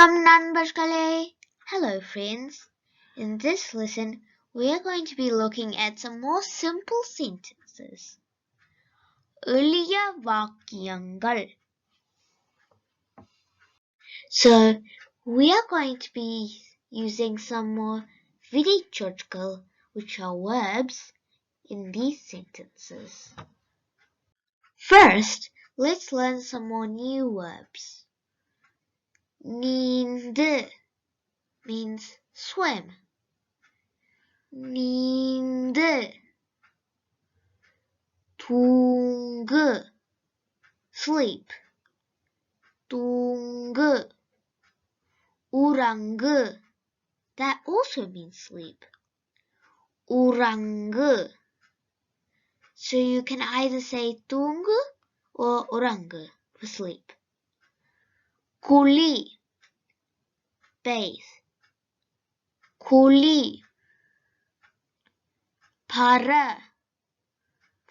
வணக்கம் நண்பர்களே. Hello friends. In this lesson, we are going to be looking at some more simple sentences. எளிய வாக்கியங்கள். So, we are going to be using some more வினைச்சொற்கள், which are verbs, in these sentences. First, let's learn some more new verbs. நீந்து means swim. நீந்து. தூங்கு sleep. தூங்கு. உறங்கு, that also means sleep. உறங்கு. So you can either say தூங்கு or உறங்கு for sleep. குளி, bathe. குளி. பற,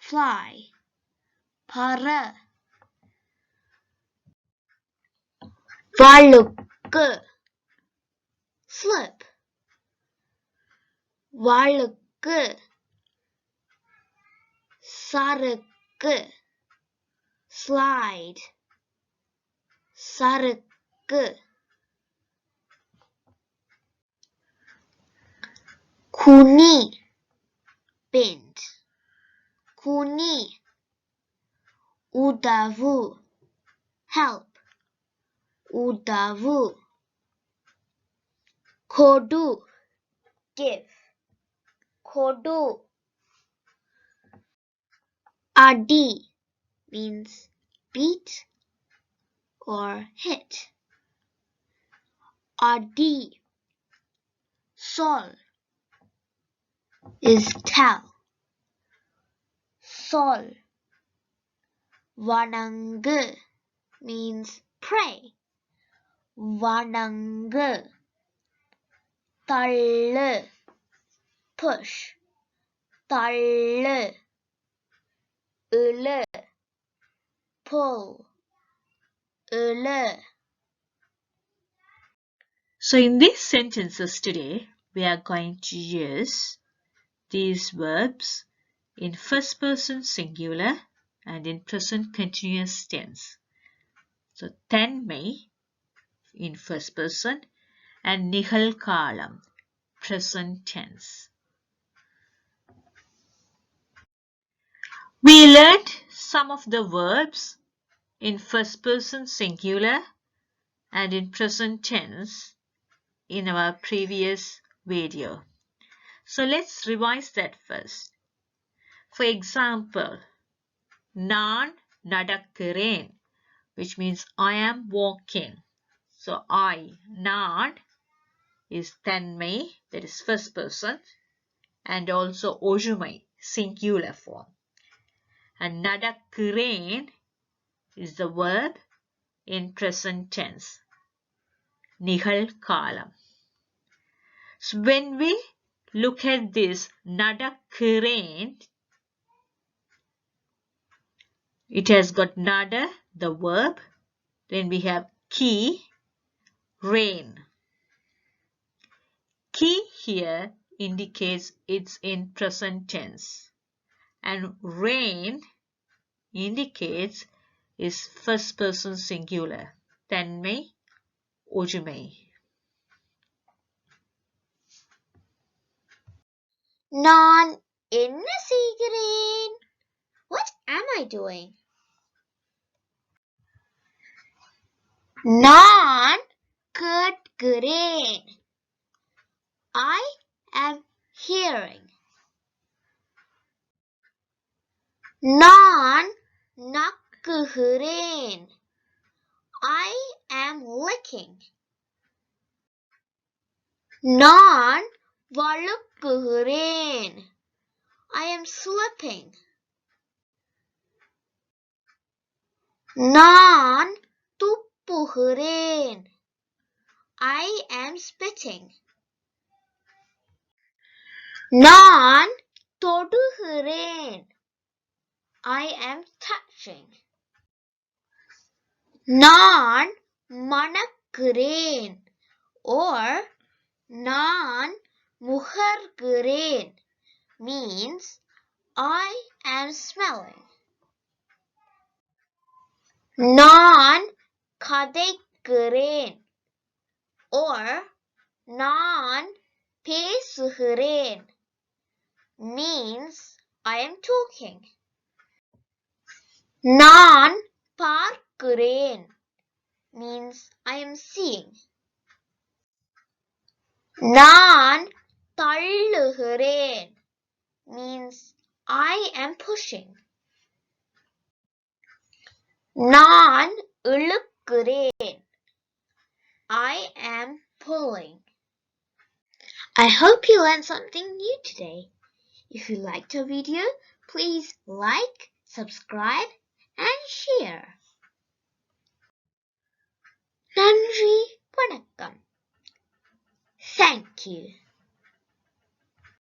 fly. பற. வழுக்கு, slip. வழுக்கு. சறுக்கு, slide. சறுக்கு. குனி, bend. குனி. உதவு, help. உதவு. கொடு, give. கொடு. அடி means beat or hit. அடி. Sol is tell. Sol. வணங்கு means pray. வணங்கு. தள்ளு, push. தள்ளு. இழு, pull. இழு. So in these sentences today, we are going to use these verbs in first person singular and in present continuous tense. So தன்மை in first person and நிகழ்காலம் present tense. We learned some of the verbs in first person singular and in present tense in our previous video. So let's revise that first. For example, நான் நடக்கிறேன், which means I am walking. So I, நான், is தன்மை, that is first person, and also ஒருமை, singular form. And நடக்கிறேன் is the verb in present tense, நிகழ்காலம். So when we look at this நடக்கிறேன், it has got nada, the verb, then we have ki, rain. Ki here indicates it's in present tense, and rain indicates is first person singular, தன்மை, ஒருமை. நான் என்ன செய்கிறேன்? What am I doing? நான் கேட்கிறேன். I am hearing. நான் நக்குகிறேன். I am licking. நான் வழுக்குகிறேன். I am slipping. நான் துப்புகிறேன். I am spitting. நான் தொடுகிறேன். I am touching. நான் மணக்கிறேன். Or நான் முகர்கிறேன் means I am smelling. நான் கதைக்கிறேன் or நான் பேசுகிறேன் means I am talking. நான் பார்க்கிறேன் means I am seeing. நான் தள்ளுகிறேன் means I am pushing. நான் இழுக்கிறேன் I am pulling. I hope you learned something new today. If you liked our video, please like, subscribe and share. நன்றி வணக்கம். Thank you.